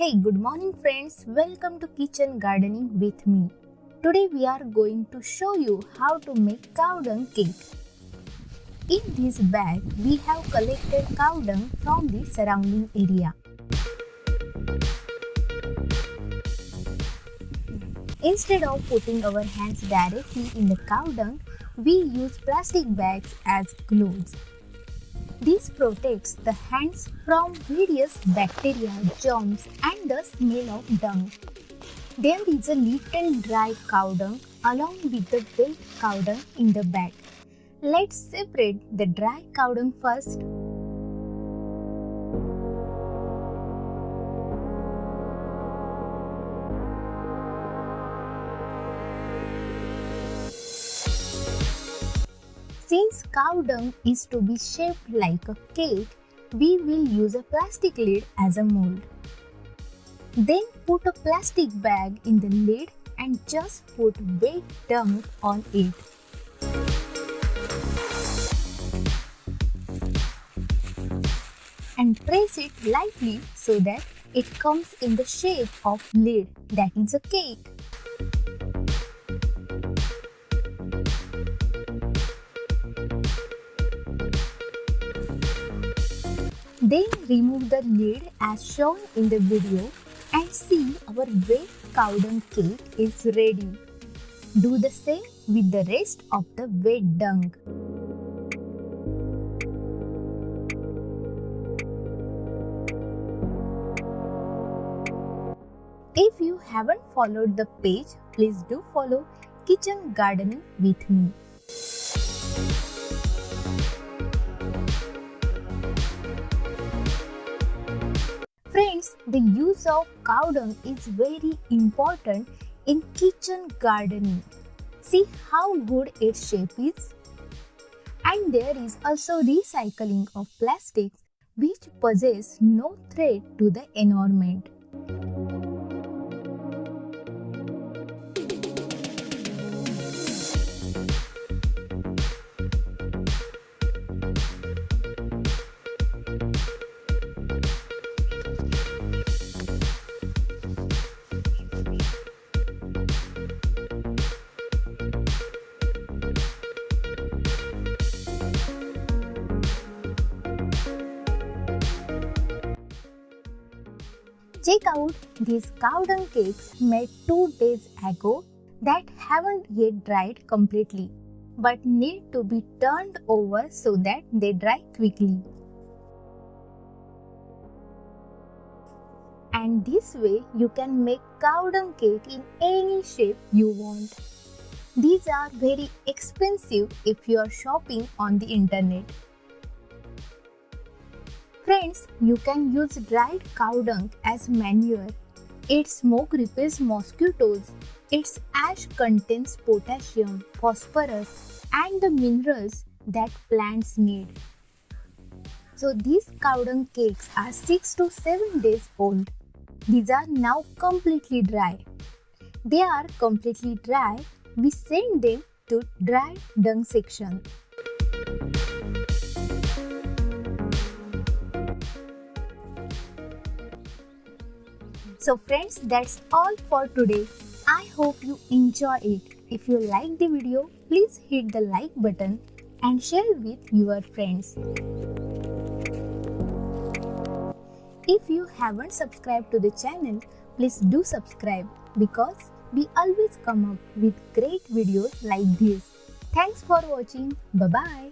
Hey, good morning friends. Welcome to Kitchen Gardening with me. Today we are going to show you how to make cow dung cake. In this bag, we have collected cow dung from the surrounding area. Instead of putting our hands directly in the cow dung, we use plastic bags as gloves. This protects the hands from various bacteria, germs and the smell of dung. There is a little dry cow dung along with the wet cow dung in the bag. Let's separate the dry cow dung first. Since cow dung is to be shaped like a cake, we will use a plastic lid as a mold. Then put a plastic bag in the lid and just put wet dung on it. And press it lightly so that it comes in the shape of lid, that is a cake. Then remove the lid as shown in the video and see our wet cow dung cake is ready. Do the same with the rest of the wet dung. If you haven't followed the page, please do follow Kitchen Gardening with me. Friends, the use of cow dung is very important in kitchen gardening. See how good its shape is? And there is also recycling of plastics which possess no threat to the environment. Check out these cow dung cakes made 2 days ago that haven't yet dried completely but need to be turned over so that they dry quickly. And this way you can make cow dung cake in any shape you want. These are very expensive if you are shopping on the internet. Friends, you can use dried cow dung as manure. Its smoke repels mosquitoes. Its ash contains potassium, phosphorus and the minerals that plants need. So these cow dung cakes are 6 to 7 days old. These are now completely dry. They are completely dry. We send them to dry dung section. So friends, that's all for today. I hope you enjoy it. If you like the video, please hit the like button and share with your friends. If you haven't subscribed to the channel, please do subscribe because we always come up with great videos like this. Thanks for watching. Bye-bye.